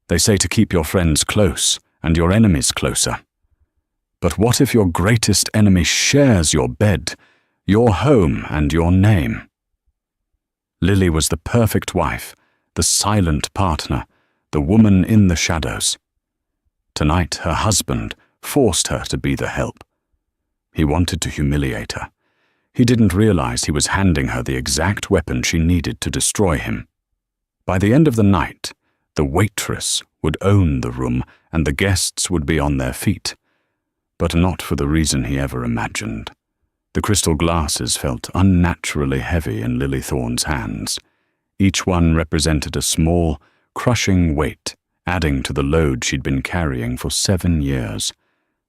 They say to keep your friends close and your enemies closer. But what if your greatest enemy shares your bed, your home, and your name? Lily was the perfect wife, the silent partner, the woman in the shadows. Tonight, her husband forced her to be the help. He wanted to humiliate her. He didn't realize he was handing her the exact weapon she needed to destroy him. By the end of the night, the waitress would own the room and the guests would be on their feet. But not for the reason he ever imagined. The crystal glasses felt unnaturally heavy in Lily Thorne's hands. Each one represented a small, crushing weight, adding to the load she'd been carrying for 7 years.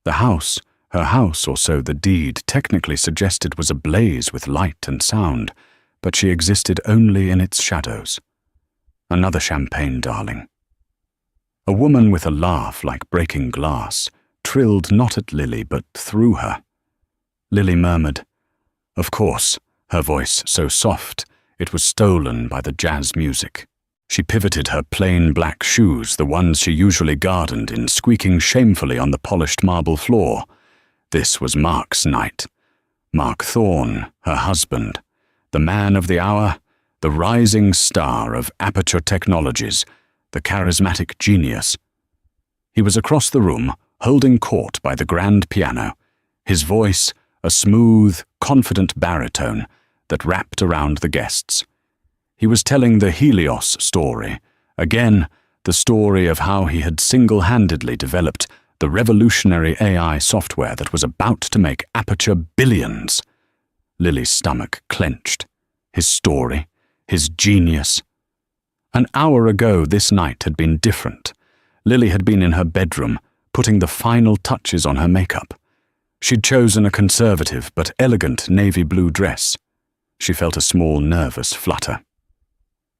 The house, her house, or so the deed technically suggested, was ablaze with light and sound, but she existed only in its shadows. Another champagne, darling. A woman with a laugh like breaking glass trilled not at Lily but through her. Lily murmured, "Of course," her voice so soft it was stolen by the jazz music. She pivoted her plain black shoes, the ones she usually gardened in, squeaking shamefully on the polished marble floor. This was Mark's night. Mark Thorne, her husband, the man of the hour, the rising star of Aperture Technologies, the charismatic genius. He was across the room, holding court by the grand piano, his voice a smooth, confident baritone that wrapped around the guests. He was telling the Helios story, again, the story of how he had single-handedly developed the revolutionary AI software that was about to make Aperture billions. Lily's stomach clenched. His story, his genius. An hour ago, this night had been different. Lily had been in her bedroom, putting the final touches on her makeup. She'd chosen a conservative but elegant navy blue dress. She felt a small nervous flutter.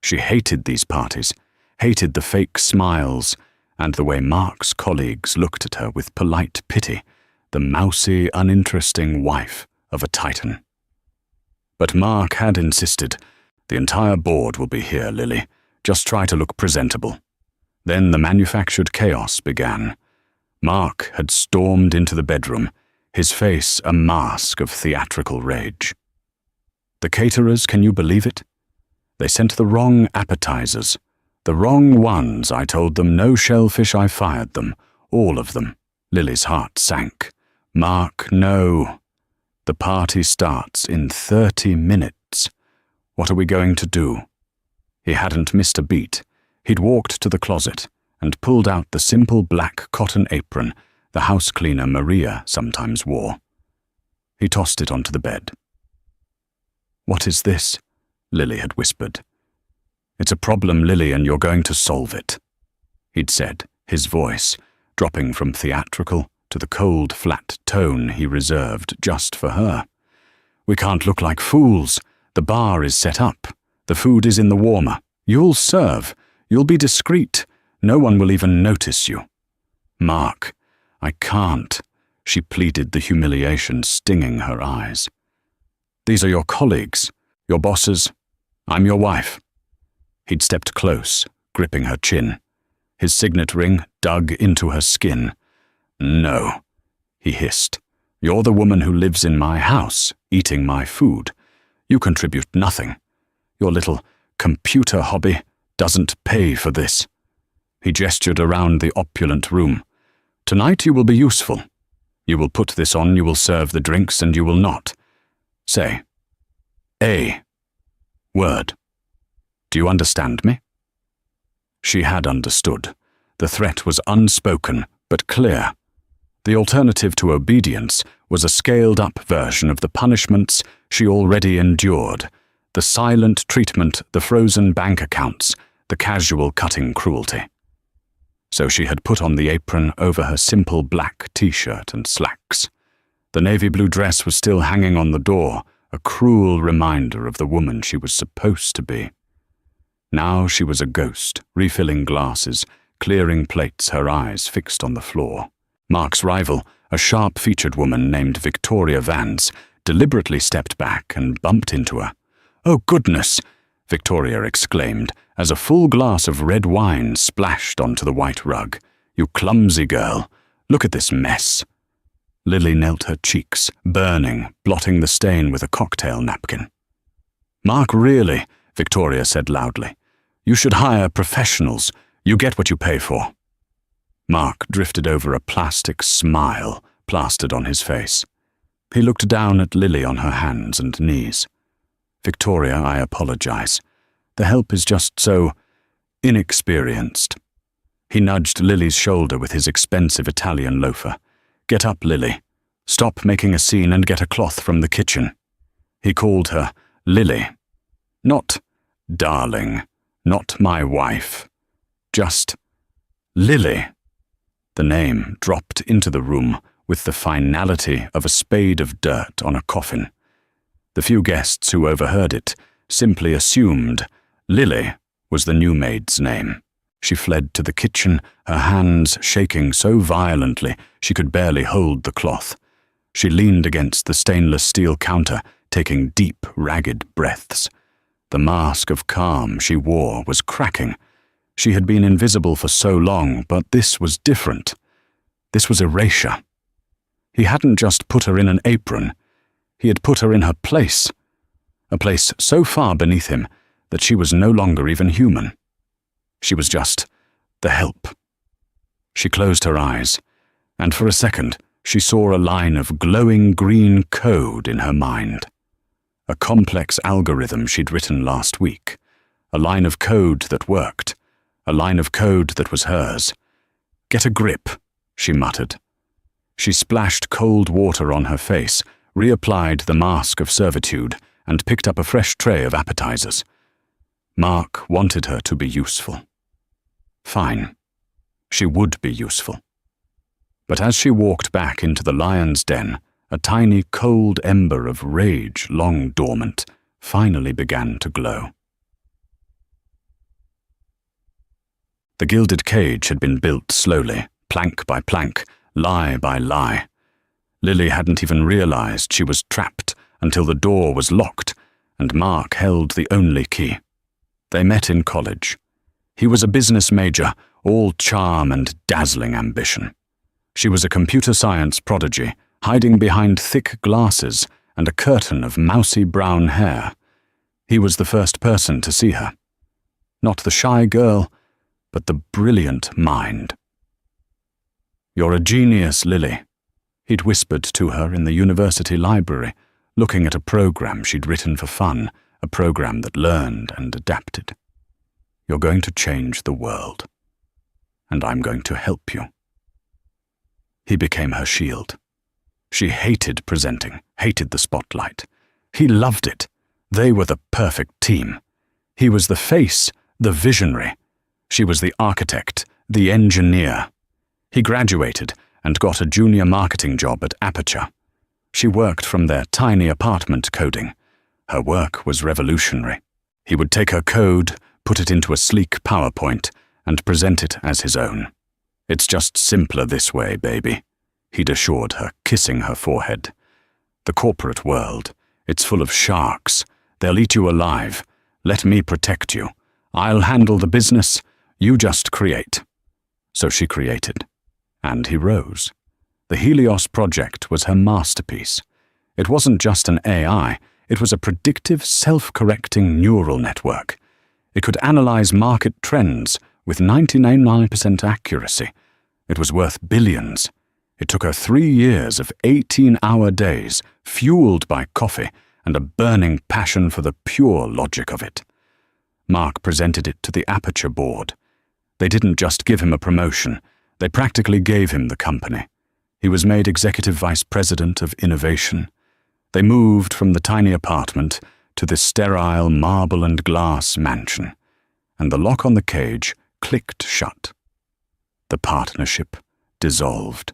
She hated these parties, hated the fake smiles, and the way Mark's colleagues looked at her with polite pity, the mousy, uninteresting wife of a titan. But Mark had insisted, "The entire board will be here, Lily. Just try to look presentable." Then the manufactured chaos began. Mark had stormed into the bedroom, his face a mask of theatrical rage. The caterers, can you believe it? They sent the wrong appetizers. The wrong ones, I told them. No shellfish, I fired them. All of them. Lily's heart sank. Mark, no. The party starts in 30 minutes. What are we going to do? He hadn't missed a beat. He'd walked to the closet and pulled out the simple black cotton apron the house cleaner Maria sometimes wore. He tossed it onto the bed. "What is this?" Lily had whispered. "It's a problem, Lily, and you're going to solve it," he'd said, his voice dropping from theatrical to the cold, flat tone he reserved just for her. "We can't look like fools. The bar is set up. The food is in the warmer. You'll serve. You'll be discreet. No one will even notice you." "Mark, I can't," she pleaded, the humiliation stinging her eyes. "These are your colleagues, your bosses. I'm your wife." He'd stepped close, gripping her chin. His signet ring dug into her skin. "No," he hissed. "You're the woman who lives in my house, eating my food. You contribute nothing. Your little computer hobby doesn't pay for this." He gestured around the opulent room. "Tonight you will be useful. You will put this on, you will serve the drinks, and you will not. Say a word. Do you understand me?" She had understood. The threat was unspoken, but clear. The alternative to obedience was a scaled-up version of the punishments she already endured, the silent treatment, the frozen bank accounts, the casual cutting cruelty. So she had put on the apron over her simple black t-shirt and slacks. The navy blue dress was still hanging on the door, a cruel reminder of the woman she was supposed to be. Now she was a ghost, refilling glasses, clearing plates, her eyes fixed on the floor. Mark's rival, a sharp-featured woman named Victoria Vance, deliberately stepped back and bumped into her. "Oh, goodness!" Victoria exclaimed, as a full glass of red wine splashed onto the white rug. "You clumsy girl. Look at this mess." Lily knelt her cheeks, burning, blotting the stain with a cocktail napkin. "Mark, really," Victoria said loudly. "You should hire professionals. You get what you pay for." Mark drifted over a plastic smile plastered on his face. He looked down at Lily on her hands and knees. "Victoria, I apologize. The help is just so inexperienced." He nudged Lily's shoulder with his expensive Italian loafer. "Get up, Lily. Stop making a scene and get a cloth from the kitchen." He called her Lily. Not darling, not my wife. Just Lily. The name dropped into the room with the finality of a spade of dirt on a coffin. The few guests who overheard it simply assumed Lily was the new maid's name. She fled to the kitchen, her hands shaking so violently she could barely hold the cloth. She leaned against the stainless steel counter, taking deep, ragged breaths. The mask of calm she wore was cracking. She had been invisible for so long, but this was different. This was erasure. He hadn't just put her in an apron. He had put her in her place. A place so far beneath him that she was no longer even human. She was just the help. She closed her eyes, and for a second she saw a line of glowing green code in her mind. A complex algorithm she'd written last week. A line of code that worked. A line of code that was hers. "Get a grip," she muttered. She splashed cold water on her face, reapplied the mask of servitude, and picked up a fresh tray of appetizers. Mark wanted her to be useful. Fine. She would be useful. But as she walked back into the lion's den, a tiny cold ember of rage, long dormant, finally began to glow. The gilded cage had been built slowly, plank by plank, lie by lie. Lily hadn't even realized she was trapped until the door was locked, and Mark held the only key. They met in college. He was a business major, all charm and dazzling ambition. She was a computer science prodigy, hiding behind thick glasses and a curtain of mousy brown hair. He was the first person to see her. Not the shy girl, but the brilliant mind. "You're a genius, Lily," he'd whispered to her in the university library, looking at a program she'd written for fun, a program that learned and adapted. "You're going to change the world, and I'm going to help you." He became her shield. She hated presenting, hated the spotlight. He loved it. They were the perfect team. He was the face, the visionary. She was the architect, the engineer. He graduated and got a junior marketing job at Aperture. She worked from their tiny apartment coding. Her work was revolutionary. He would take her code, put it into a sleek PowerPoint, and present it as his own. "It's just simpler this way, baby," he'd assured her, kissing her forehead. "The corporate world, it's full of sharks. They'll eat you alive. Let me protect you. I'll handle the business. You just create." So she created. And he rose. The Helios project was her masterpiece. It wasn't just an AI, it was a predictive, self-correcting neural network. It could analyze market trends with 99% accuracy. It was worth billions. It took her 3 years of 18-hour days, fueled by coffee and a burning passion for the pure logic of it. Mark presented it to the Aperture board. They didn't just give him a promotion, they practically gave him the company. He was made Executive Vice President of Innovation. They moved from the tiny apartment to this sterile marble and glass mansion, and the lock on the cage clicked shut. The partnership dissolved.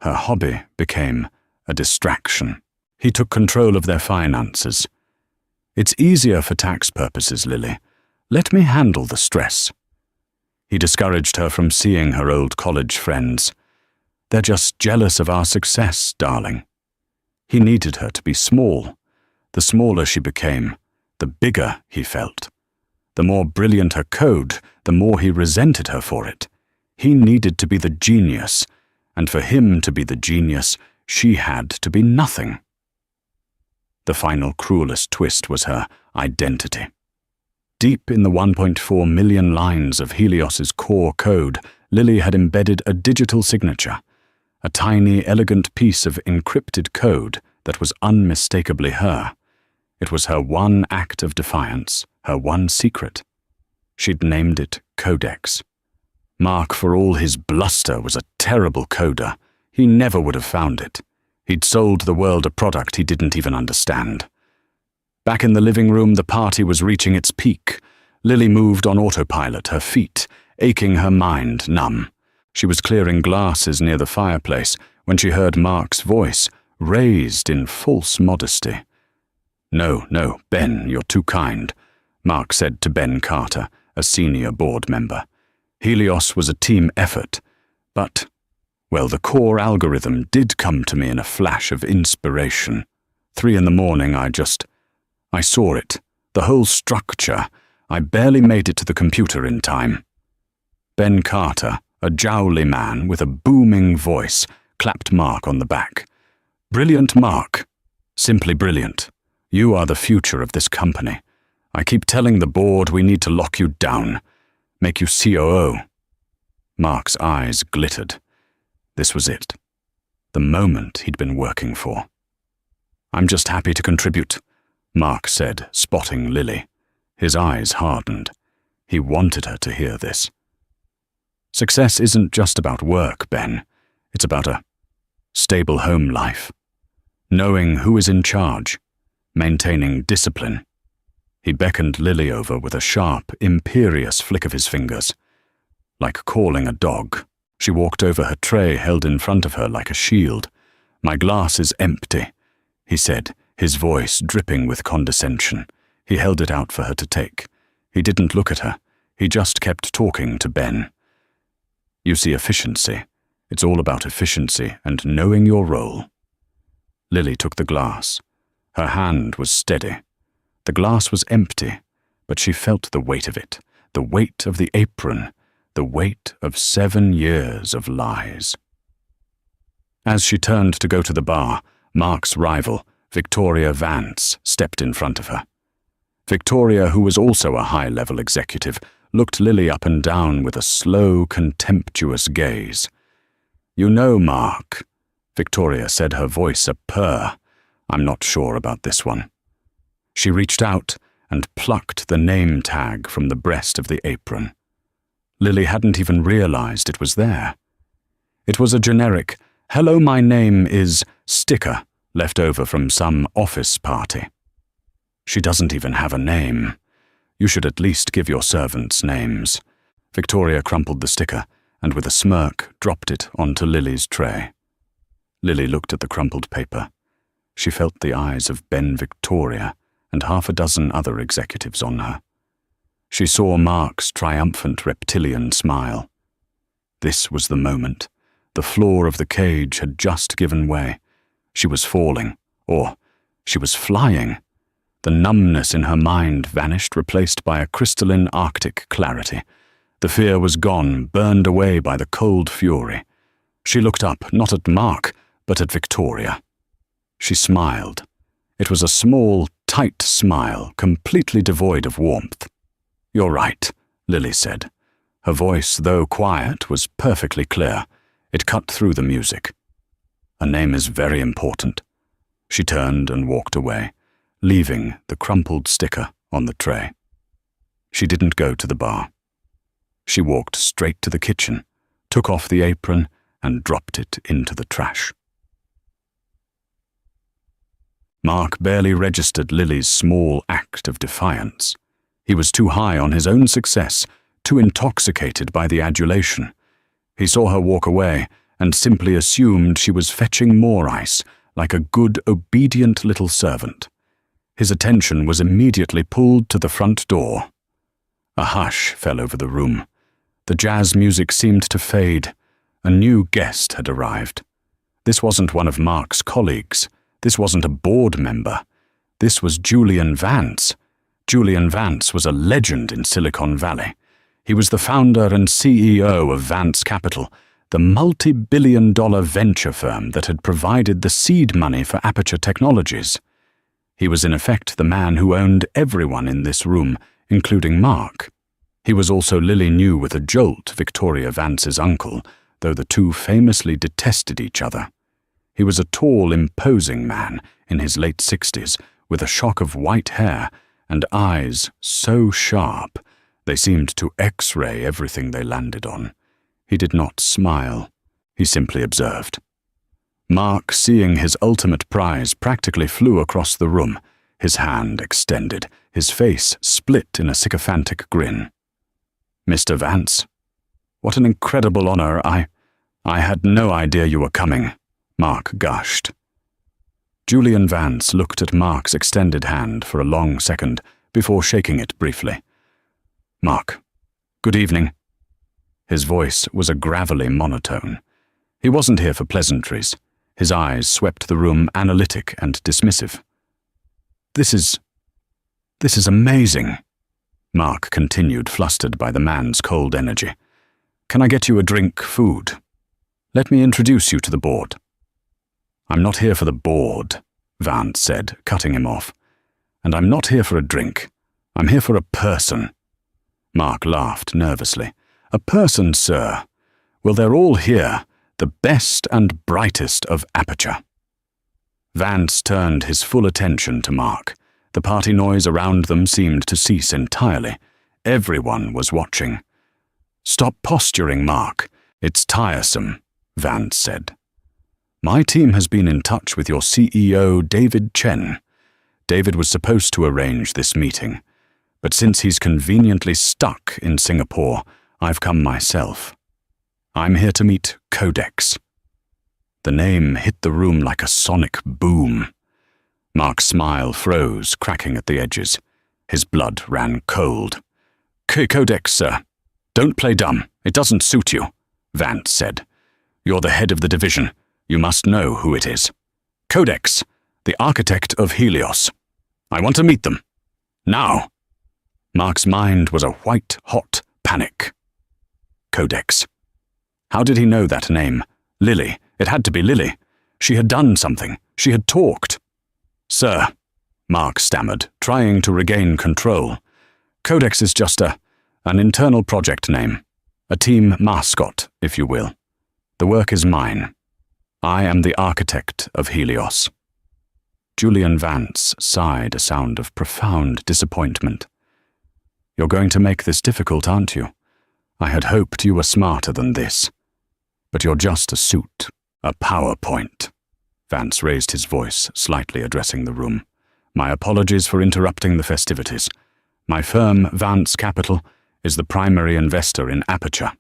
Her hobby became a distraction. He took control of their finances. "It's easier for tax purposes, Lily. Let me handle the stress." He discouraged her from seeing her old college friends. "They're just jealous of our success, darling." He needed her to be small. The smaller she became, the bigger he felt. The more brilliant her code, the more he resented her for it. He needed to be the genius, and for him to be the genius, she had to be nothing. The final cruelest twist was her identity. Deep in the 1.4 million lines of Helios's core code, Lily had embedded a digital signature, a tiny, elegant piece of encrypted code that was unmistakably her. It was her one act of defiance, her one secret. She'd named it Codex. Mark, for all his bluster, was a terrible coder. He never would have found it. He'd sold the world a product he didn't even understand. Back in the living room, the party was reaching its peak. Lily moved on autopilot, her feet aching, her mind numb. She was clearing glasses near the fireplace when she heard Mark's voice, raised in false modesty. "No, Ben, you're too kind," Mark said to Ben Carter, a senior board member. Helios was a team effort, but, well, the core algorithm did come to me in a flash of inspiration. 3 a.m, I saw it, the whole structure. I barely made it to the computer in time. Ben Carter, a jowly man with a booming voice, clapped Mark on the back. "Brilliant, Mark. Simply brilliant. You are the future of this company. I keep telling the board we need to lock you down, make you COO. Mark's eyes glittered. This was it. The moment he'd been working for. "I'm just happy to contribute," Mark said, spotting Lily. His eyes hardened. He wanted her to hear this. "Success isn't just about work, Ben. It's about a stable home life. Knowing who is in charge. Maintaining discipline." He beckoned Lily over with a sharp, imperious flick of his fingers. Like calling a dog, she walked over her tray held in front of her like a shield. "My glass is empty," he said, his voice dripping with condescension. He held it out for her to take. He didn't look at her. He just kept talking to Ben. "You see, efficiency. It's all about efficiency and knowing your role." Lily took the glass. Her hand was steady. The glass was empty, but she felt the weight of it, the weight of the apron, the weight of 7 years of lies. As she turned to go to the bar, Mark's rival, Victoria Vance, stepped in front of her. Victoria, who was also a high-level executive, looked Lily up and down with a slow, contemptuous gaze. "You know, Mark," Victoria said, her voice a purr. "I'm not sure about this one." She reached out and plucked the name tag from the breast of the apron. Lily hadn't even realized it was there. It was a generic, "Hello, my name is" sticker left over from some office party. "She doesn't even have a name. You should at least give your servants names." Victoria crumpled the sticker and with a smirk dropped it onto Lily's tray. Lily looked at the crumpled paper. She felt the eyes of Ben Victoria and 6 other executives on her. She saw Mark's triumphant reptilian smile. This was the moment. The floor of the cage had just given way. She was falling, or she was flying. The numbness in her mind vanished, replaced by a crystalline Arctic clarity. The fear was gone, burned away by the cold fury. She looked up, not at Mark, but at Victoria. She smiled. It was a small, tight smile, completely devoid of warmth. "You're right," Lily said. Her voice, though quiet, was perfectly clear. It cut through the music. "A name is very important." She turned and walked away, leaving the crumpled sticker on the tray. She didn't go to the bar. She walked straight to the kitchen, took off the apron, and dropped it into the trash. Mark barely registered Lily's small act of defiance. He was too high on his own success, too intoxicated by the adulation. He saw her walk away and simply assumed she was fetching more ice, like a good, obedient little servant. His attention was immediately pulled to the front door. A hush fell over the room. The jazz music seemed to fade. A new guest had arrived. This wasn't one of Mark's colleagues. This wasn't a board member. This was Julian Vance, Julian Vance was a legend in Silicon Valley. He was the founder and CEO of Vance Capital, the multi-billion-dollar venture firm that had provided the seed money for Aperture Technologies. He was in effect the man who owned everyone in this room, including Mark. He was also Lily knew with a jolt Victoria Vance's uncle, though the two famously detested each other. He was a tall, imposing man in his late 60s, with a shock of white hair and eyes so sharp they seemed to X-ray everything they landed on. He did not smile. He simply observed. Mark, seeing his ultimate prize, practically flew across the room, his hand extended, his face split in a sycophantic grin. "Mr. Vance, what an incredible honor. I had no idea you were coming," Mark gushed. Julian Vance looked at Mark's extended hand for a long second before shaking it briefly. "Mark, good evening." His voice was a gravelly monotone. He wasn't here for pleasantries. His eyes swept the room, analytic and dismissive. This is amazing," Mark continued, flustered by the man's cold energy. "Can I get you a drink, food? Let me introduce you to the board." "I'm not here for the board," Vance said, cutting him off. "And I'm not here for a drink. I'm here for a person." Mark laughed nervously. "A person, sir? Well, they're all here, the best and brightest of Aperture." Vance turned his full attention to Mark. The party noise around them seemed to cease entirely. Everyone was watching. "Stop posturing, Mark. It's tiresome," Vance said. "My team has been in touch with your CEO, David Chen. David was supposed to arrange this meeting, but since he's conveniently stuck in Singapore, I've come myself. I'm here to meet Codex." The name hit the room like a sonic boom. Mark's smile froze, cracking at the edges. His blood ran cold. "Codex, sir. Don't play dumb. It doesn't suit you," Vance said. "You're the head of the division. You must know who it is. Codex, the architect of Helios. I want to meet them. Now." Mark's mind was a white-hot panic. Codex. How did he know that name? Lily. It had to be Lily. She had done something. She had talked. "Sir," Mark stammered, trying to regain control. "Codex is just an internal project name. A team mascot, if you will. The work is mine. I am the architect of Helios." Julian Vance sighed a sound of profound disappointment. "You're going to make this difficult, aren't you? I had hoped you were smarter than this. But you're just a suit, a PowerPoint." Vance raised his voice, slightly addressing the room. "My apologies for interrupting the festivities. My firm, Vance Capital, is the primary investor in Aperture,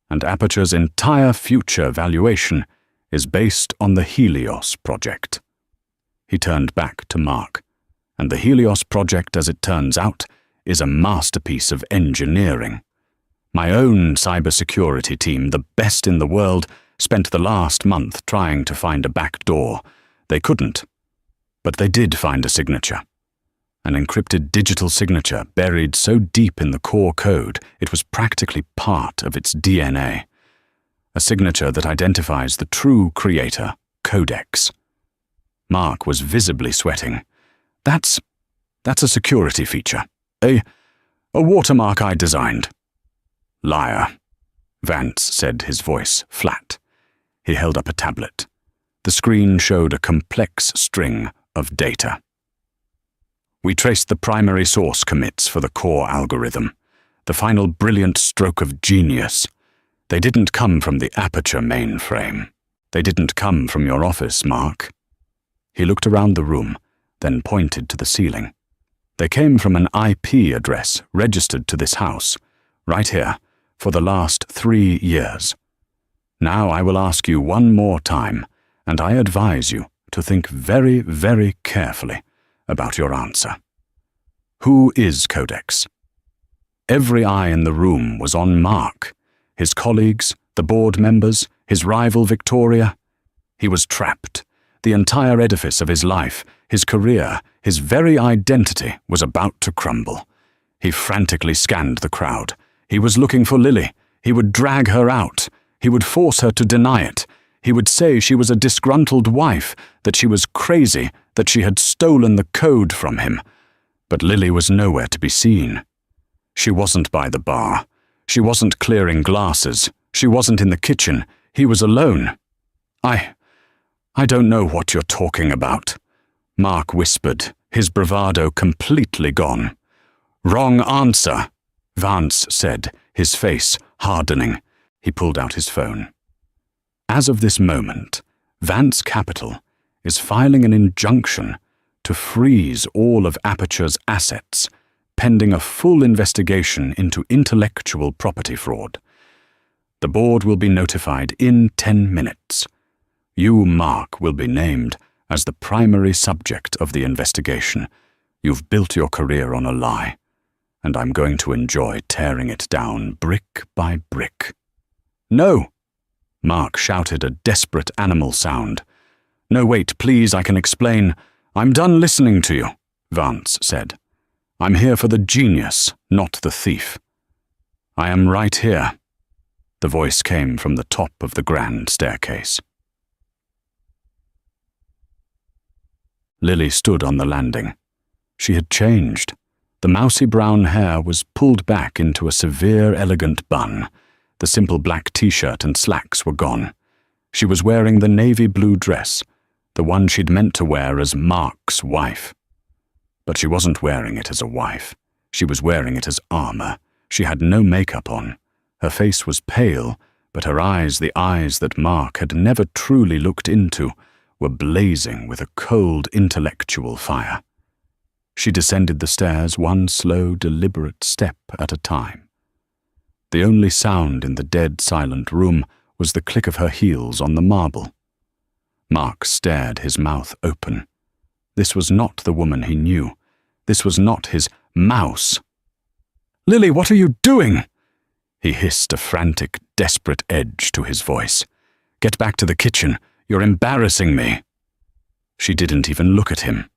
and Aperture's entire future valuation is based on the Helios project." He turned back to Mark. "And the Helios project, as it turns out, is a masterpiece of engineering. My own cybersecurity team, the best in the world, spent the last month trying to find a back door. They couldn't. But they did find a signature. An encrypted digital signature buried so deep in the core code it was practically part of its DNA. A signature that identifies the true creator, Codex. Mark was visibly sweating. That's a security feature. A watermark I designed." "Liar," Vance said, his voice flat. He held up a tablet. The screen showed a complex string of data. "We traced the primary source commits for the core algorithm, the final brilliant stroke of genius. They didn't come from the Aperture mainframe. They didn't come from your office, Mark." He looked around the room, then pointed to the ceiling. "They came from an IP address registered to this house, right here, for the last 3 years. Now I will ask you one more time, and I advise you to think very, very carefully about your answer. Who is Codex?" Every eye in the room was on Mark, his colleagues, the board members, his rival Victoria. He was trapped. The entire edifice of his life, his career, his very identity was about to crumble. He frantically scanned the crowd. He was looking for Lily. He would drag her out. He would force her to deny it. He would say she was a disgruntled wife, that she was crazy, that she had stolen the code from him. But Lily was nowhere to be seen. She wasn't by the bar. She wasn't clearing glasses. She wasn't in the kitchen. He was alone. I don't know what you're talking about, Mark whispered, his bravado completely gone. Wrong answer, Vance said, his face hardening. He pulled out his phone. As of this moment, Vance Capital is filing an injunction to freeze all of Aperture's assets, pending a full investigation into intellectual property fraud. The board will be notified in 10 minutes. You, Mark, will be named as the primary subject of the investigation. You've built your career on a lie, and I'm going to enjoy tearing it down brick by brick. No! Mark shouted a desperate animal sound. No, wait, please, I can explain. I'm done listening to you, Vance said. I'm here for the genius, not the thief. I am right here. The voice came from the top of the grand staircase. Lily stood on the landing. She had changed. The mousy brown hair was pulled back into a severe, elegant bun. The simple black t-shirt and slacks were gone. She was wearing the navy blue dress, the one she'd meant to wear as Mark's wife. But she wasn't wearing it as a wife. She was wearing it as armor. She had no makeup on. Her face was pale, but her eyes, the eyes that Mark had never truly looked into, were blazing with a cold intellectual fire. She descended the stairs one slow, deliberate step at a time. The only sound in the dead, silent room was the click of her heels on the marble. Mark stared, his mouth open. This was not the woman he knew. This was not his mouse. "Lily, what are you doing?" He hissed, a frantic, desperate edge to his voice. "Get back to the kitchen. You're embarrassing me." She didn't even look at him.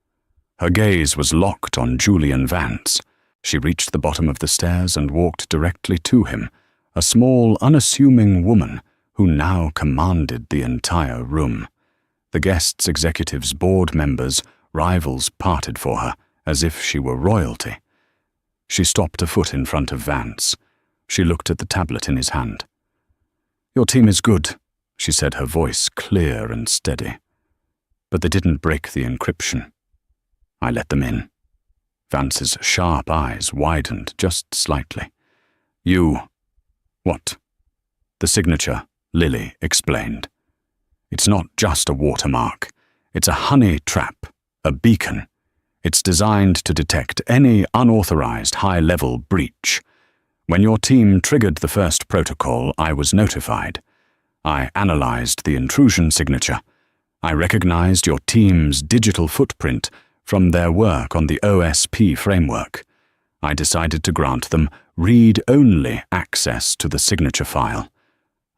Her gaze was locked on Julian Vance. She reached the bottom of the stairs and walked directly to him, a small, unassuming woman who now commanded the entire room. The guests, executives, board members, rivals parted for her, as if she were royalty. She stopped a foot in front of Vance. She looked at the tablet in his hand. "Your team is good," she said, her voice clear and steady. "But they didn't break the encryption. I let them in." Vance's sharp eyes widened just slightly. "You..." "What?" "The signature," Lily explained. "It's not just a watermark. It's a honey trap, a beacon. It's designed to detect any unauthorized high-level breach. When your team triggered the first protocol, I was notified. I analyzed the intrusion signature. I recognized your team's digital footprint from their work on the OSP framework. I decided to grant them read-only access to the signature file.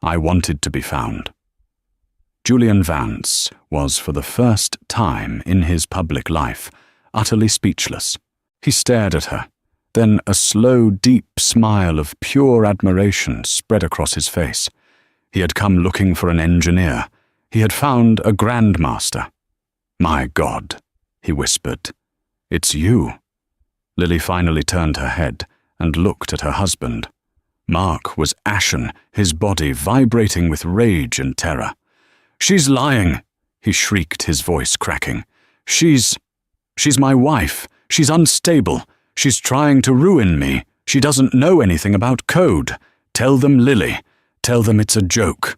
I wanted to be found." Julian Vance was, for the first time in his public life, utterly speechless. He stared at her. Then a slow, deep smile of pure admiration spread across his face. He had come looking for an engineer. He had found a grandmaster. "My God," he whispered. "It's you." Lily finally turned her head and looked at her husband. Mark was ashen, his body vibrating with rage and terror. "She's lying," he shrieked, his voice cracking. She's my wife. She's unstable. She's trying to ruin me. She doesn't know anything about code. Tell them, Lily. Tell them it's a joke."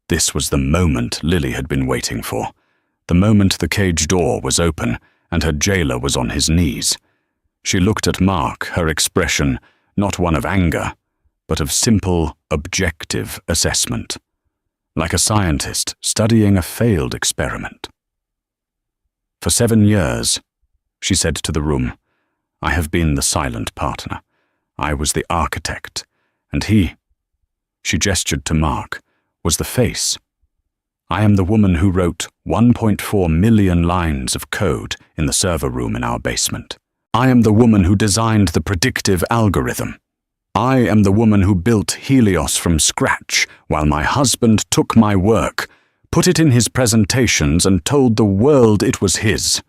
This was the moment Lily had been waiting for. The moment the cage door was open and her jailer was on his knees. She looked at Mark, her expression not one of anger, but of simple, objective assessment. Like a scientist studying a failed experiment. "For 7 years," she said to the room, "I have been the silent partner. I was the architect, and he," she gestured to Mark, "was the face. I am the woman who wrote 1.4 million lines of code in the server room in our basement. I am the woman who designed the predictive algorithm. I am the woman who built Helios from scratch while my husband took my work, put it in his presentations and told the world it was his.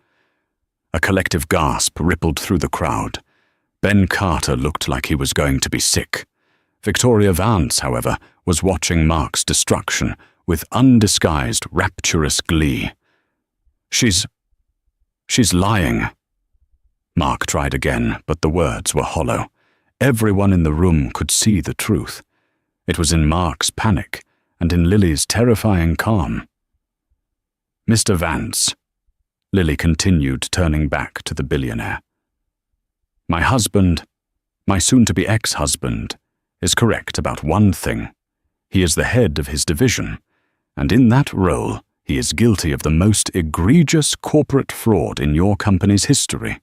A collective gasp rippled through the crowd. Ben Carter looked like he was going to be sick. Victoria Vance, however, was watching Mark's destruction with undisguised rapturous glee. She's lying. Mark tried again, but the words were hollow. Everyone in the room could see the truth. It was in Mark's panic and in Lily's terrifying calm. Mr. Vance, Lily continued, turning back to the billionaire. My husband, my soon-to-be ex-husband, is correct about one thing. He is the head of his division, and in that role, he is guilty of the most egregious corporate fraud in your company's history.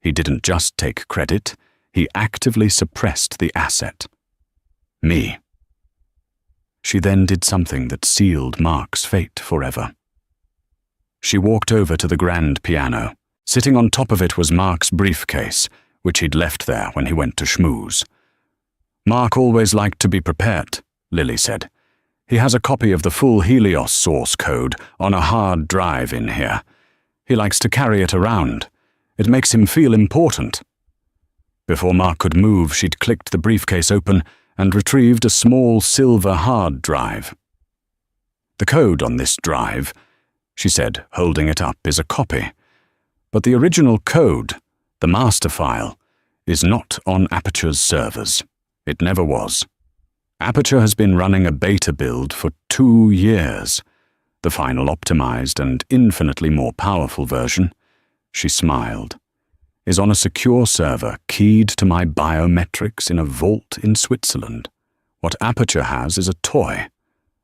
He didn't just take credit, he actively suppressed the asset. Me. She then did something that sealed Mark's fate forever. She walked over to the grand piano. Sitting on top of it was Mark's briefcase, which he'd left there when he went to schmooze. Mark always liked to be prepared, Lily said. He has a copy of the full Helios source code on a hard drive in here. He likes to carry it around. It makes him feel important. Before Mark could move, she'd clicked the briefcase open and retrieved a small silver hard drive. The code on this drive, she said, holding it up, is a copy. But the original code, the master file, is not on Aperture's servers. It never was. Aperture has been running a beta build for 2 years. The final optimized and infinitely more powerful version, she smiled, is on a secure server keyed to my biometrics in a vault in Switzerland. What Aperture has is a toy.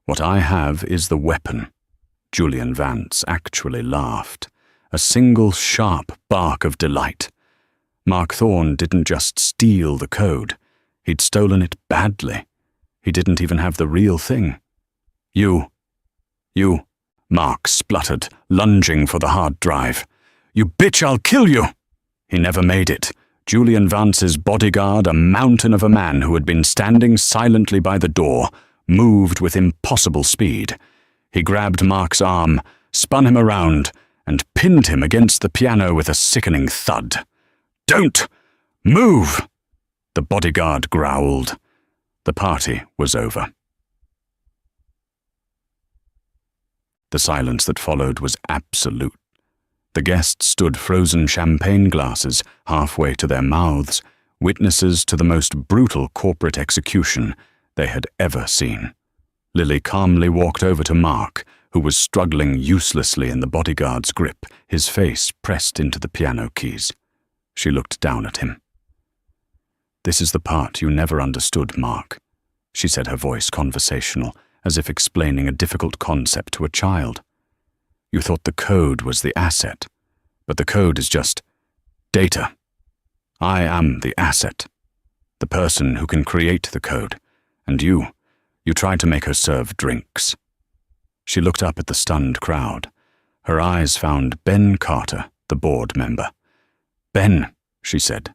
What I have is the weapon. Julian Vance actually laughed, a single sharp bark of delight. Mark Thorne didn't just steal the code. He'd stolen it badly. He didn't even have the real thing. You, Mark spluttered, lunging for the hard drive. You bitch, I'll kill you! He never made it. Julian Vance's bodyguard, a mountain of a man who had been standing silently by the door, moved with impossible speed. He grabbed Mark's arm, spun him around, and pinned him against the piano with a sickening thud. Don't move! The bodyguard growled. The party was over. The silence that followed was absolute. The guests stood frozen champagne glasses halfway to their mouths, witnesses to the most brutal corporate execution they had ever seen. Lily calmly walked over to Mark, who was struggling uselessly in the bodyguard's grip, his face pressed into the piano keys. She looked down at him. This is the part you never understood, Mark, she said, her voice conversational, as if explaining a difficult concept to a child. You thought the code was the asset, but the code is just data. I am the asset, the person who can create the code, and you tried to make her serve drinks. She looked up at the stunned crowd. Her eyes found Ben Carter, the board member. Ben, she said.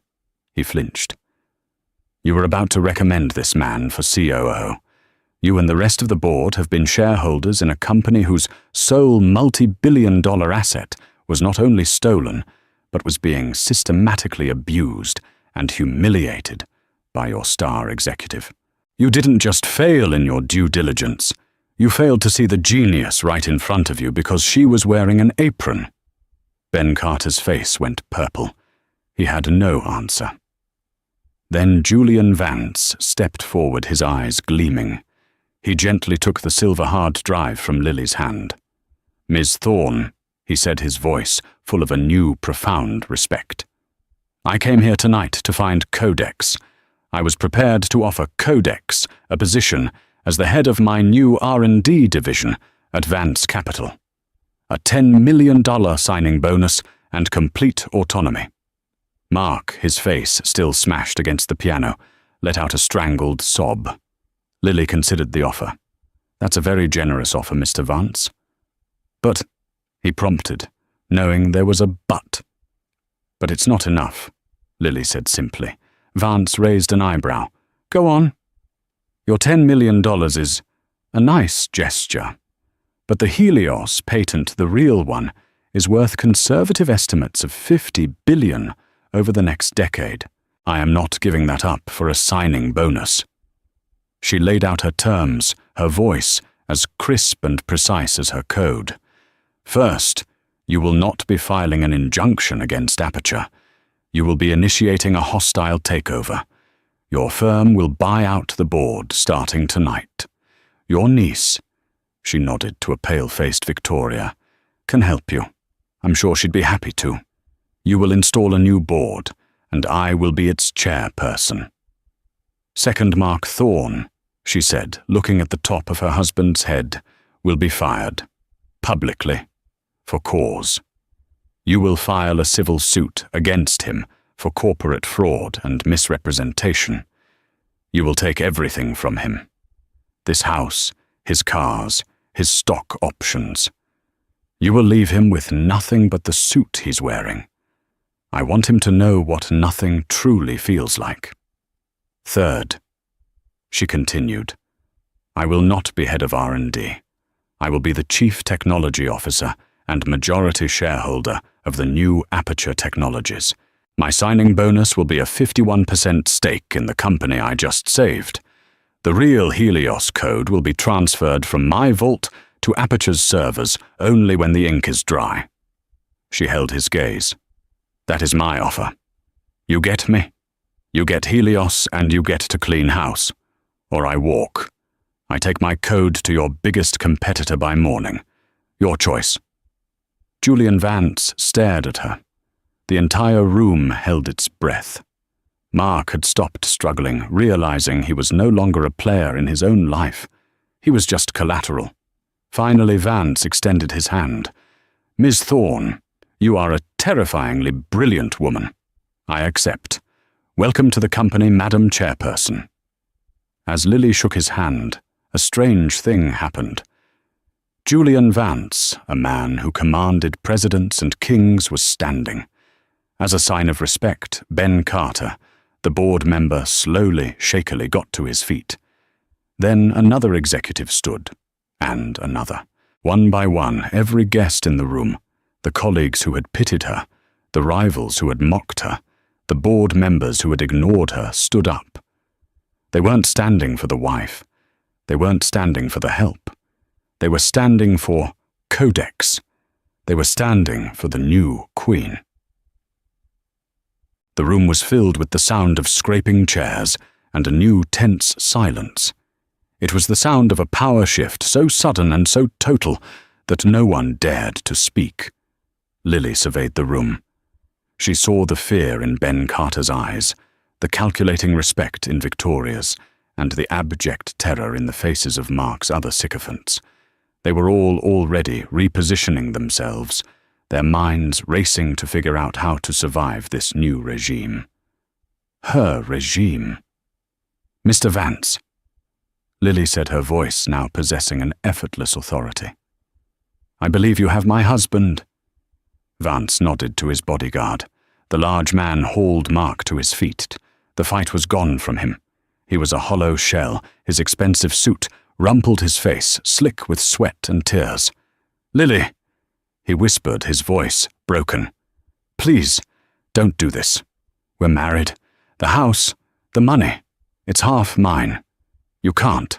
He flinched. You were about to recommend this man for COO. You and the rest of the board have been shareholders in a company whose sole multi-billion-dollar asset was not only stolen, but was being systematically abused and humiliated by your star executive. You didn't just fail in your due diligence. You failed to see the genius right in front of you because she was wearing an apron. Ben Carter's face went purple. He had no answer. Then Julian Vance stepped forward, his eyes gleaming. He gently took the silver hard drive from Lily's hand. Ms. Thorne, he said, his voice full of a new, profound respect. I came here tonight to find Codex. I was prepared to offer Codex a position as the head of my new R&D division at Vance Capital. A $10 million signing bonus and complete autonomy. Mark, his face still smashed against the piano, let out a strangled sob. Lily considered the offer. That's a very generous offer, Mr. Vance. But, he prompted, knowing there was a but. But it's not enough, Lily said simply. Vance raised an eyebrow. Go on. Your $10 million is a nice gesture. But the Helios patent, the real one, is worth conservative estimates of $50 billion over the next decade. I am not giving that up for a signing bonus. She laid out her terms, her voice as crisp and precise as her code. First, you will not be filing an injunction against Aperture. You will be initiating a hostile takeover. Your firm will buy out the board starting tonight. Your niece, she nodded to a pale-faced Victoria, can help you. I'm sure she'd be happy to. You will install a new board, and I will be its chairperson. Second Mark Thorne, she said, looking at the top of her husband's head, will be fired. Publicly. For cause. You will file a civil suit against him for corporate fraud and misrepresentation. You will take everything from him. This house, his cars, his stock options. You will leave him with nothing but the suit he's wearing. I want him to know what nothing truly feels like. Third, she continued, I will not be head of R&D. I will be the chief technology officer and majority shareholder of the new Aperture Technologies. My signing bonus will be a 51% stake in the company I just saved. The real Helios code will be transferred from my vault to Aperture's servers only when the ink is dry. She held his gaze. That is my offer. You get me? You get Helios and you get to clean house. Or I walk. I take my code to your biggest competitor by morning. Your choice. Julian Vance stared at her. The entire room held its breath. Mark had stopped struggling, realizing he was no longer a player in his own life. He was just collateral. Finally, Vance extended his hand. Ms. Thorne, you are a terrifyingly brilliant woman. I accept. Welcome to the company, Madam Chairperson. As Lily shook his hand, a strange thing happened. Julian Vance, a man who commanded presidents and kings, was standing. As a sign of respect, Ben Carter, the board member, slowly, shakily got to his feet. Then another executive stood, and another. One by one, every guest in the room, the colleagues who had pitied her, the rivals who had mocked her, the board members who had ignored her, stood up. They weren't standing for the wife. They weren't standing for the help. They were standing for Codex. They were standing for the new queen. The room was filled with the sound of scraping chairs and a new tense silence. It was the sound of a power shift so sudden and so total that no one dared to speak. Lily surveyed the room. She saw the fear in Ben Carter's eyes, the calculating respect in Victoria's, and the abject terror in the faces of Mark's other sycophants. They were all already repositioning themselves, their minds racing to figure out how to survive this new regime. Her regime. Mr. Vance. Lily said, her voice now possessing an effortless authority. I believe you have my husband. Vance nodded to his bodyguard. The large man hauled Mark to his feet. The fight was gone from him. He was a hollow shell. His expensive suit rumpled his face, slick with sweat and tears. Lily, he whispered, his voice broken. Please, don't do this. We're married. The house, the money, it's half mine. You can't.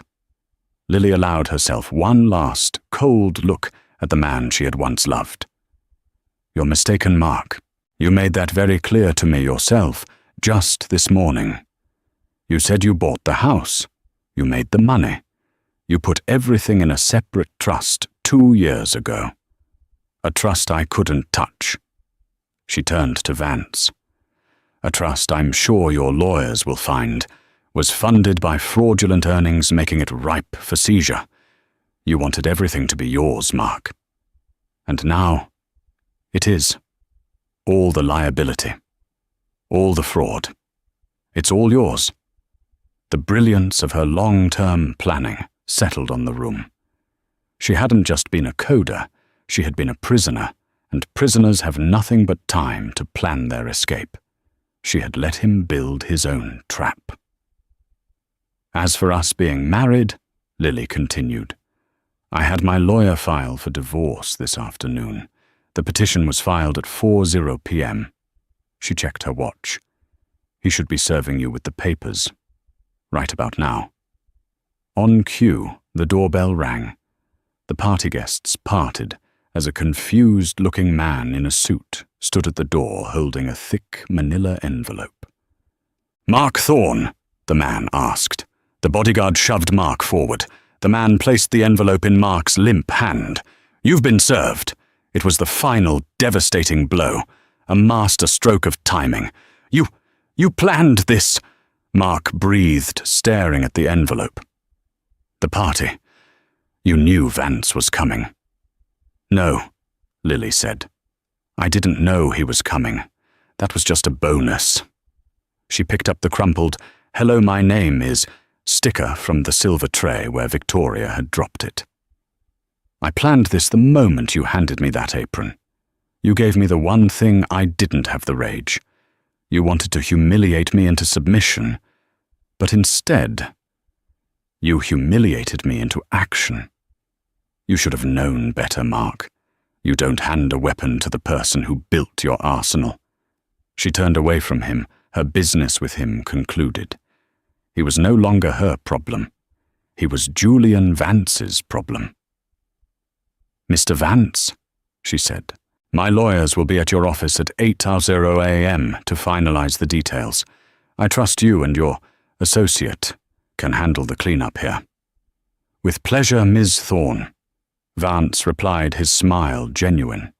Lily allowed herself one last, cold look at the man she had once loved. You're mistaken, Mark. You made that very clear to me yourself, just this morning. You said you bought the house. You made the money. You put everything in a separate trust 2 years ago. A trust I couldn't touch. She turned to Vance. A trust I'm sure your lawyers will find was funded by fraudulent earnings, making it ripe for seizure. You wanted everything to be yours, Mark. And now, it is. All the liability. All the fraud. It's all yours. The brilliance of her long-term planning settled on the room. She hadn't just been a coder, she had been a prisoner, and prisoners have nothing but time to plan their escape. She had let him build his own trap. As for us being married, Lily continued, I had my lawyer file for divorce this afternoon. The petition was filed at 4:00 p.m. She checked her watch. He should be serving you with the papers. Right about now. On cue, the doorbell rang. The party guests parted as a confused-looking man in a suit stood at the door holding a thick manila envelope. "Mark Thorne?" the man asked. The bodyguard shoved Mark forward. The man placed the envelope in Mark's limp hand. "You've been served." It was the final, devastating blow, a master stroke of timing. You planned this," Mark breathed, staring at the envelope. "The party. You knew Vance was coming." "No," Lily said. "I didn't know he was coming. That was just a bonus." She picked up the crumpled, "Hello, my name is" sticker from the silver tray where Victoria had dropped it. "I planned this the moment you handed me that apron. You gave me the one thing I didn't have the rage. You wanted to humiliate me into submission, but instead, you humiliated me into action. You should have known better, Mark. You don't hand a weapon to the person who built your arsenal." She turned away from him, her business with him concluded. He was no longer her problem. He was Julian Vance's problem. "Mr. Vance," she said, "my lawyers will be at your office at 8:00 a.m. to finalize the details. I trust you and your associate can handle the cleanup here." "With pleasure, Ms. Thorne," Vance replied, his smile genuine.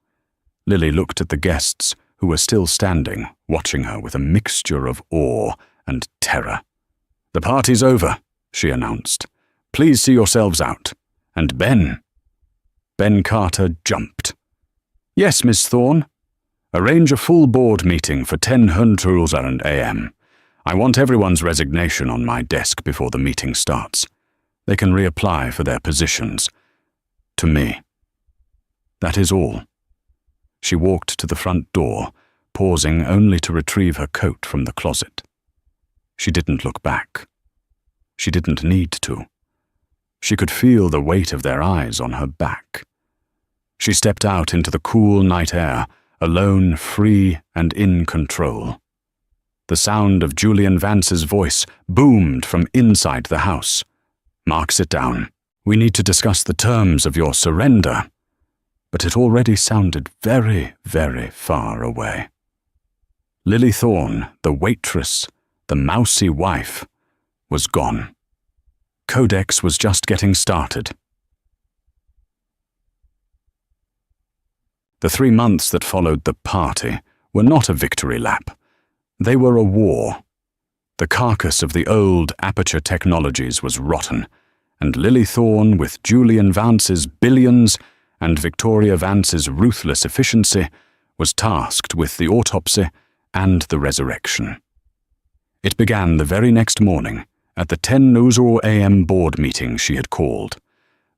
Lily looked at the guests, who were still standing, watching her with a mixture of awe and terror. "The party's over," she announced. "Please see yourselves out. And Ben Carter jumped. "Yes, Miss Thorne. Arrange a full board meeting for 10:00 a.m. I want everyone's resignation on my desk before the meeting starts. They can reapply for their positions. To me. That is all." She walked to the front door, pausing only to retrieve her coat from the closet. She didn't look back. She didn't need to. She could feel the weight of their eyes on her back. She stepped out into the cool night air, alone, free, and in control. The sound of Julian Vance's voice boomed from inside the house. "Mark, sit down. We need to discuss the terms of your surrender." But it already sounded very, very far away. Lily Thorne, the waitress, the mousy wife, was gone. Codex was just getting started. The 3 months that followed the party were not a victory lap. They were a war. The carcass of the old Aperture Technologies was rotten, and Lily Thorne, with Julian Vance's billions and Victoria Vance's ruthless efficiency, was tasked with the autopsy and the resurrection. It began the very next morning at the 10:00 a.m. board meeting she had called.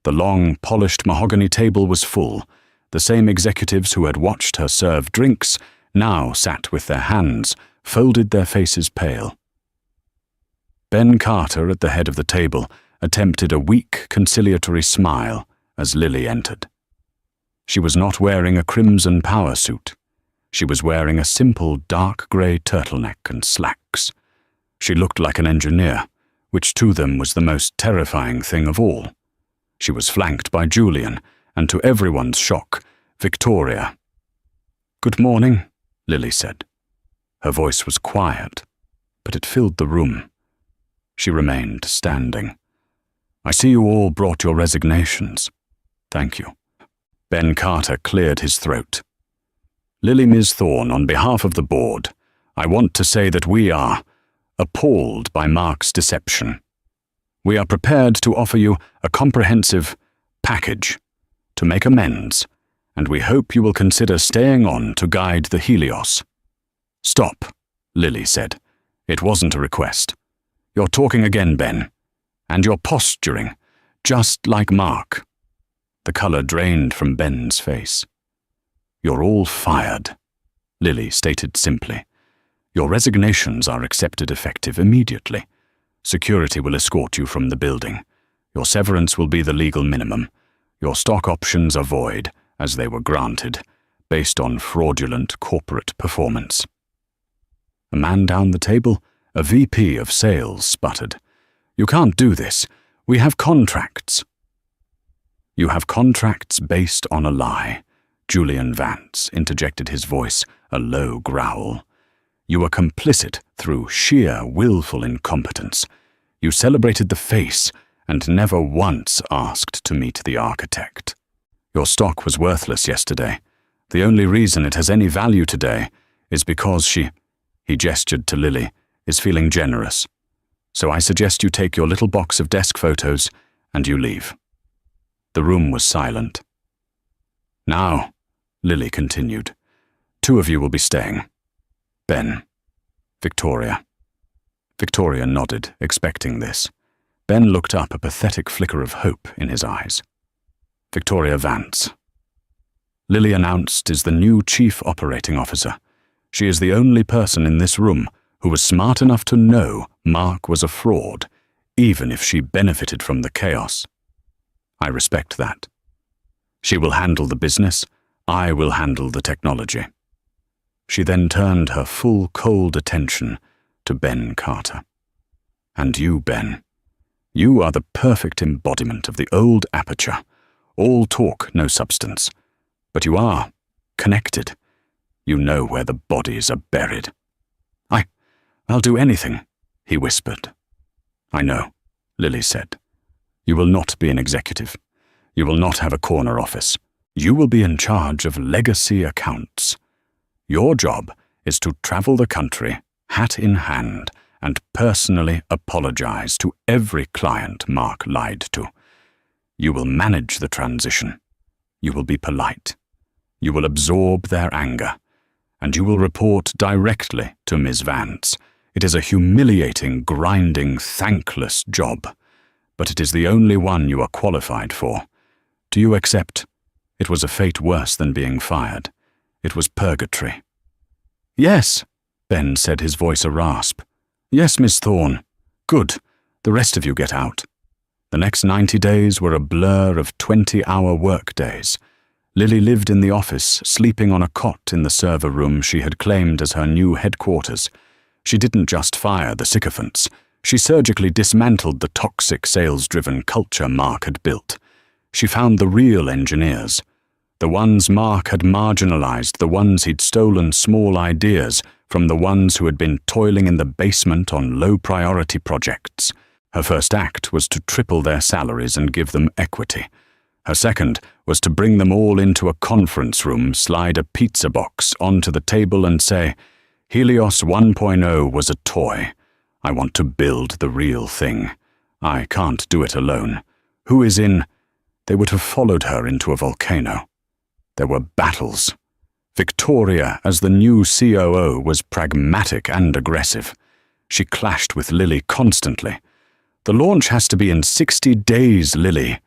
The long, polished mahogany table was full. The same executives who had watched her serve drinks now sat with their hands, folded, their faces pale. Ben Carter, at the head of the table, attempted a weak, conciliatory smile as Lily entered. She was not wearing a crimson power suit. She was wearing a simple dark grey turtleneck and slacks. She looked like an engineer, which to them was the most terrifying thing of all. She was flanked by Julian, and to everyone's shock, Victoria. "Good morning," Lily said. Her voice was quiet, but it filled the room. She remained standing. "I see you all brought your resignations." "Thank you." Ben Carter cleared his throat. "Lily Ms. Thorne, on behalf of the board, I want to say that we are appalled by Mark's deception. We are prepared to offer you a comprehensive package to make amends, and we hope you will consider staying on to guide the Helios." "Stop," Lily said. "It wasn't a request. You're talking again, Ben, and you're posturing, just like Mark." The colour drained from Ben's face. "You're all fired," Lily stated simply. "Your resignations are accepted effective immediately. Security will escort you from the building. Your severance will be the legal minimum. Your stock options are void, as they were granted, based on fraudulent corporate performance." A man down the table, a VP of sales, sputtered. "You can't do this. We have contracts." "You have contracts based on a lie," Julian Vance interjected, his voice a low growl. "You were complicit through sheer willful incompetence. You celebrated the face and never once asked to meet the architect. Your stock was worthless yesterday. The only reason it has any value today is because he gestured to Lily, is feeling generous. So I suggest you take your little box of desk photos and you leave." The room was silent. "Now," Lily continued, "two of you will be staying. Ben. Victoria." Victoria nodded, expecting this. Ben looked up, a pathetic flicker of hope in his eyes. "Victoria Vance." Lily announced, is the new Chief Operating Officer. She is the only person in this room who was smart enough to know Mark was a fraud, even if she benefited from the chaos. I respect that. She will handle the business, I will handle the technology. She then turned her full cold attention to Ben Carter. "And you, Ben, you are the perfect embodiment of the old aperture, all talk, no substance. But you are connected. You know where the bodies are buried." I'll do anything," he whispered. "I know," Lily said. "You will not be an executive. You will not have a corner office. You will be in charge of legacy accounts. Your job is to travel the country, hat in hand, and personally apologize to every client Mark lied to. You will manage the transition. You will be polite. You will absorb their anger. And you will report directly to Ms. Vance. It is a humiliating, grinding, thankless job, but it is the only one you are qualified for. Do you accept? It was a fate worse than being fired. It was purgatory." "Yes," Ben said, his voice a rasp. "Yes, Miss Thorne. Good. The rest of you get out." The next 90 days were a blur of 20-hour work days. Lily lived in the office, sleeping on a cot in the server room she had claimed as her new headquarters. She didn't just fire the sycophants. She surgically dismantled the toxic sales-driven culture Mark had built. She found the real engineers, the ones Mark had marginalized, the ones he'd stolen small ideas from, the ones who had been toiling in the basement on low-priority projects. Her first act was to triple their salaries and give them equity. Her second was to bring them all into a conference room, slide a pizza box onto the table and say, "Helios 1.0 was a toy. I want to build the real thing. I can't do it alone. Who is in?" They would have followed her into a volcano. There were battles. Victoria, as the new COO, was pragmatic and aggressive. She clashed with Lily constantly. "The launch has to be in 60 days, Lily."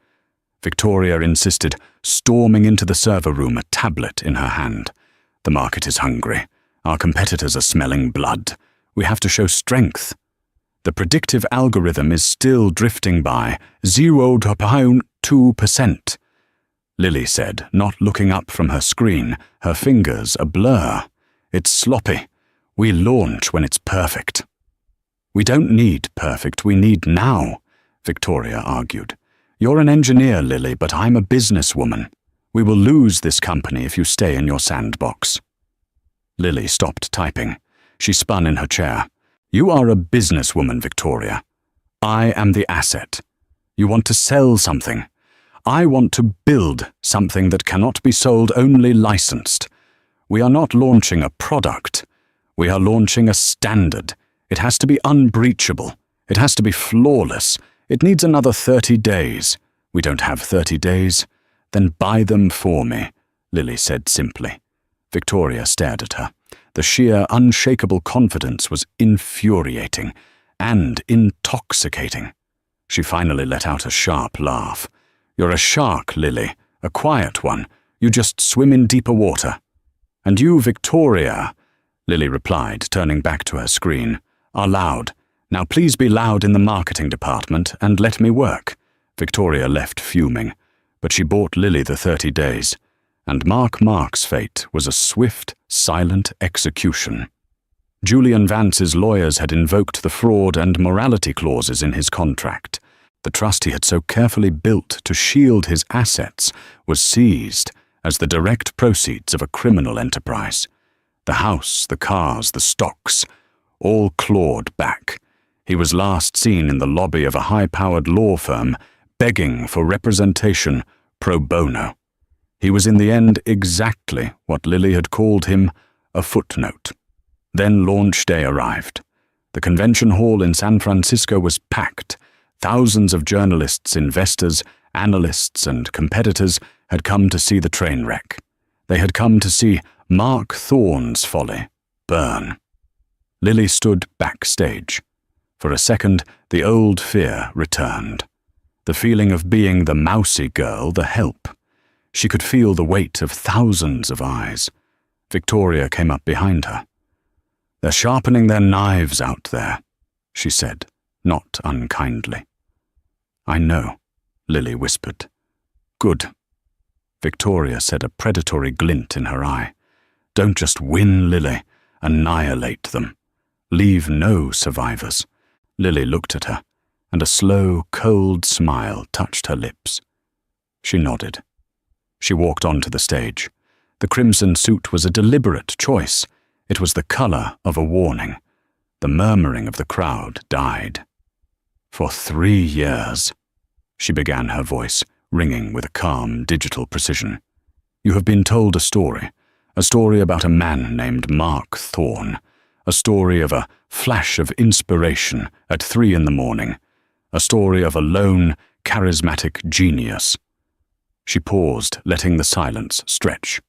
Victoria insisted, storming into the server room, a tablet in her hand. "The market is hungry. Our competitors are smelling blood. We have to show strength. The predictive algorithm is still drifting by 0.2%. Lily said, not looking up from her screen, her fingers a blur. "It's sloppy. We launch when it's perfect." "We don't need perfect, we need now," Victoria argued. "You're an engineer, Lily, but I'm a businesswoman. We will lose this company if you stay in your sandbox." Lily stopped typing. She spun in her chair. "You are a businesswoman, Victoria. I am the asset. You want to sell something. I want to build something that cannot be sold, only licensed. We are not launching a product. We are launching a standard. It has to be unbreachable. It has to be flawless. It needs another 30 days. We don't have 30 days. Then buy them for me," Lily said simply. Victoria stared at her. The sheer, unshakable confidence was infuriating and intoxicating. She finally let out a sharp laugh. "You're a shark, Lily, a quiet one. You just swim in deeper water. And you, Victoria, Lily replied, turning back to her screen, are loud. Now please be loud in the marketing department and let me work. Victoria left fuming, but she bought Lily the 30 days, and Mark's fate was a swift, silent execution. Julian Vance's lawyers had invoked the fraud and morality clauses in his contract. The trust he had so carefully built to shield his assets was seized as the direct proceeds of a criminal enterprise. The house, the cars, the stocks, all clawed back. He was last seen in the lobby of a high-powered law firm, begging for representation pro bono. He was in the end exactly what Lily had called him, a footnote. Then launch day arrived. The convention hall in San Francisco was packed. Thousands of journalists, investors, analysts, and competitors had come to see the train wreck. They had come to see Mark Thorne's folly burn. Lily stood backstage. For a second, the old fear returned. The feeling of being the mousy girl, the help. She could feel the weight of thousands of eyes. Victoria came up behind her. "They're sharpening their knives out there," she said, not unkindly. "I know," Lily whispered. "Good." Victoria said, a predatory glint in her eye. "Don't just win, Lily. Annihilate them. Leave no survivors." Lily looked at her, and a slow, cold smile touched her lips. She nodded. She walked onto the stage. The crimson suit was a deliberate choice. It was the color of a warning. The murmuring of the crowd died. "For 3 years," she began, her voice ringing with a calm, digital precision. "You have been told a story about a man named Mark Thorne, a story of a flash of inspiration at 3 a.m, a story of a lone, charismatic genius." She paused, letting the silence stretch.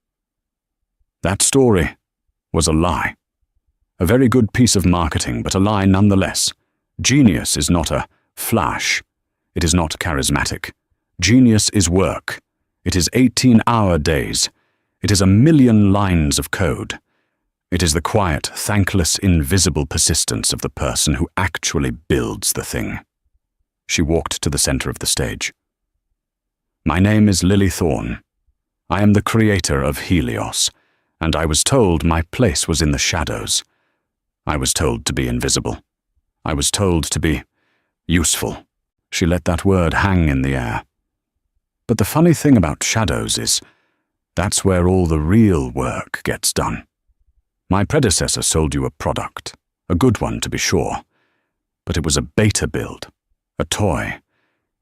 "That story was a lie. A very good piece of marketing, but a lie nonetheless. Genius is not a flash. It is not charismatic. Genius is work. It is 18-hour days. It is 1,000,000 lines of code. It is the quiet, thankless, invisible persistence of the person who actually builds the thing." She walked to the center of the stage. "My name is Lily Thorne. I am the creator of Helios, and I was told my place was in the shadows. I was told to be invisible. I was told to be useful." She let that word hang in the air. "But the funny thing about shadows is, that's where all the real work gets done. My predecessor sold you a product, a good one to be sure, but it was a beta build, a toy.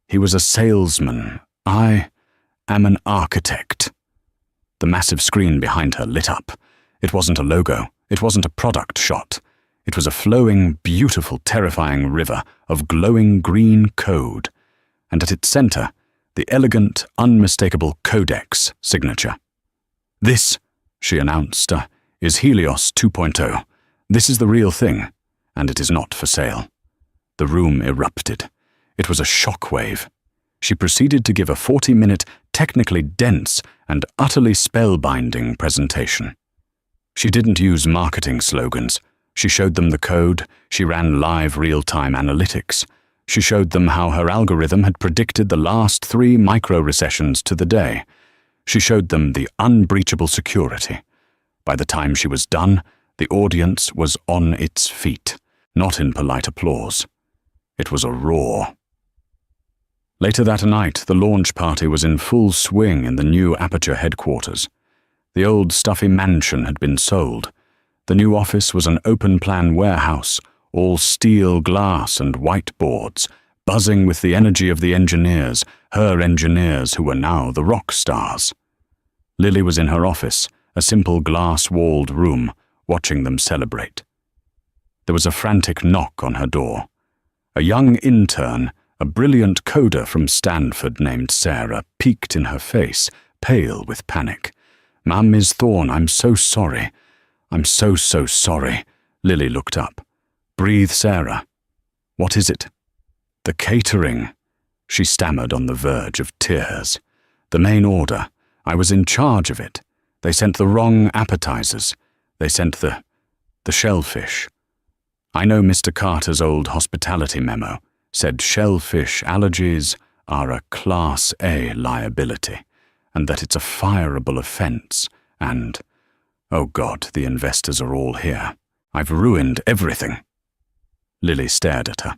He was a salesman. I am an architect." The massive screen behind her lit up. It wasn't a logo. It wasn't a product shot. It was a flowing, beautiful, terrifying river of glowing green code, and at its center, the elegant, unmistakable Codex signature. "This," she announced, "is Helios 2.0. This is the real thing, and it is not for sale." The room erupted. It was a shockwave. She proceeded to give a 40-minute, technically dense and utterly spellbinding presentation. She didn't use marketing slogans. She showed them the code. She ran live real-time analytics. She showed them how her algorithm had predicted the last 3 micro-recessions to the day. She showed them the unbreachable security. By the time she was done, the audience was on its feet, not in polite applause. It was a roar. Later that night, the launch party was in full swing in the new Aperture headquarters. The old stuffy mansion had been sold. The new office was an open-plan warehouse, all steel glass and whiteboards, buzzing with the energy of the engineers, her engineers who were now the rock stars. Lily was in her office, a simple glass-walled room, watching them celebrate. There was a frantic knock on her door. A young intern, a brilliant coder from Stanford named Sarah, peeked in her face, pale with panic. "Ms. Thorne, I'm so sorry. I'm so sorry." Lily looked up. "Breathe, Sarah. What is it?" "The catering," she stammered on the verge of tears. The main order. I was in charge of it. They sent the wrong appetizers. They sent the shellfish. I know Mr. Carter's old hospitality memo said shellfish allergies are a Class A liability, and that it's a fireable offense, and, oh God, the investors are all here. I've ruined everything. Lily stared at her.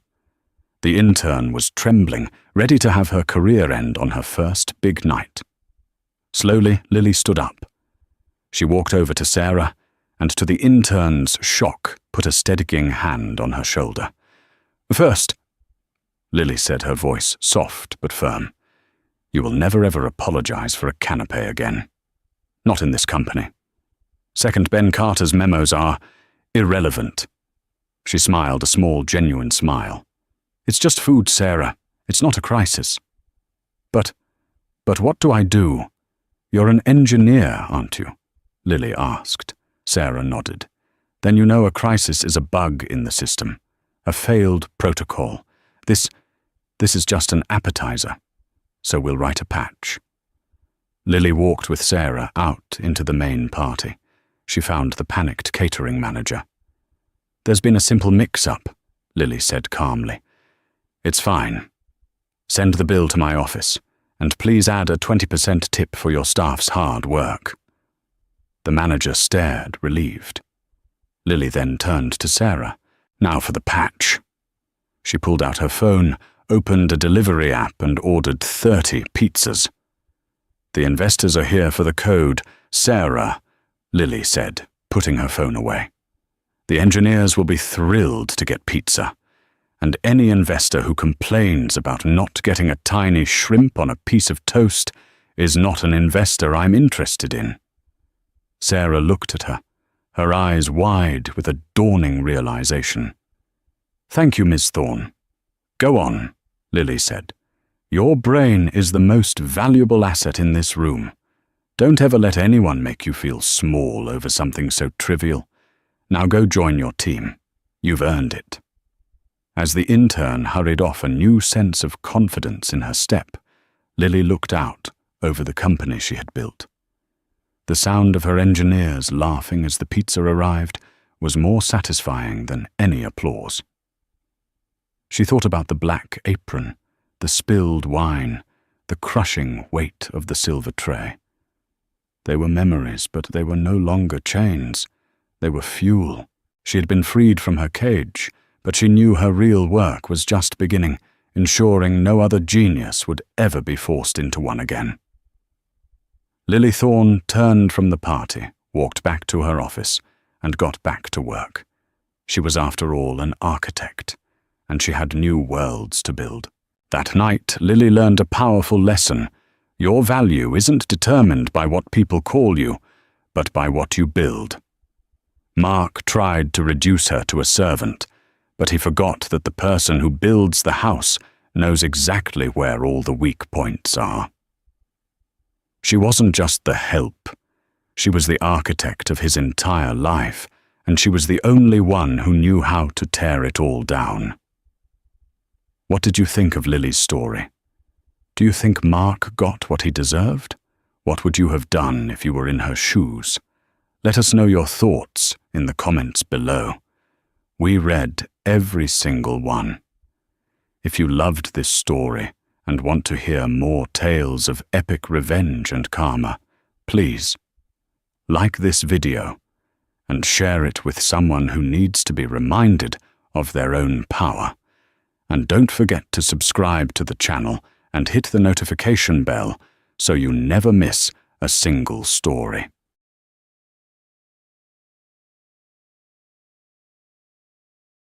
The intern was trembling, ready to have her career end on her first big night. Slowly, Lily stood up. She walked over to Sarah, and to the intern's shock, put a steadying hand on her shoulder. "First," Lily said, her voice soft but firm, "you will never ever apologize for a canapé again. Not in this company. Second, Ben Carter's memos are irrelevant." She smiled a small, genuine smile. "It's just food, Sarah. It's not a crisis." But what do I do? You're an engineer, aren't you?" Lily asked. Sarah nodded. "Then you know a crisis is a bug in the system, a failed protocol. This is just an appetizer, so we'll write a patch." Lily walked with Sarah out into the main party. She found the panicked catering manager. "There's been a simple mix-up," Lily said calmly. "It's fine. Send the bill to my office, and please add a 20% tip for your staff's hard work." The manager stared, relieved. Lily then turned to Sarah. "Now for the patch." She pulled out her phone, opened a delivery app, and ordered 30 pizzas. "The investors are here for the code, Sarah," Lily said, putting her phone away. "The engineers will be thrilled to get pizza, and any investor who complains about not getting a tiny shrimp on a piece of toast is not an investor I'm interested in." Sarah looked at her eyes wide with a dawning realization. "Thank you, Ms. Thorne." "Go on," Lily said. "Your brain is the most valuable asset in this room. Don't ever let anyone make you feel small over something so trivial. Now go join your team. You've earned it." As the intern hurried off, a new sense of confidence in her step, Lily looked out over the company she had built. The sound of her engineers laughing as the pizza arrived was more satisfying than any applause. She thought about the black apron, the spilled wine, the crushing weight of the silver tray. They were memories, but they were no longer chains. They were fuel. She had been freed from her cage, but she knew her real work was just beginning, ensuring no other genius would ever be forced into one again. Lily Thorne turned from the party, walked back to her office, and got back to work. She was, after all, an architect, and she had new worlds to build. That night, Lily learned a powerful lesson. Your value isn't determined by what people call you, but by what you build. Mark tried to reduce her to a servant, but he forgot that the person who builds the house knows exactly where all the weak points are. She wasn't just the help. She was the architect of his entire life, and she was the only one who knew how to tear it all down. What did you think of Lily's story? Do you think Mark got what he deserved? What would you have done if you were in her shoes? Let us know your thoughts in the comments below. We read every single one. If you loved this story and want to hear more tales of epic revenge and karma, please like this video and share it with someone who needs to be reminded of their own power. And don't forget to subscribe to the channel and hit the notification bell so you never miss a single story.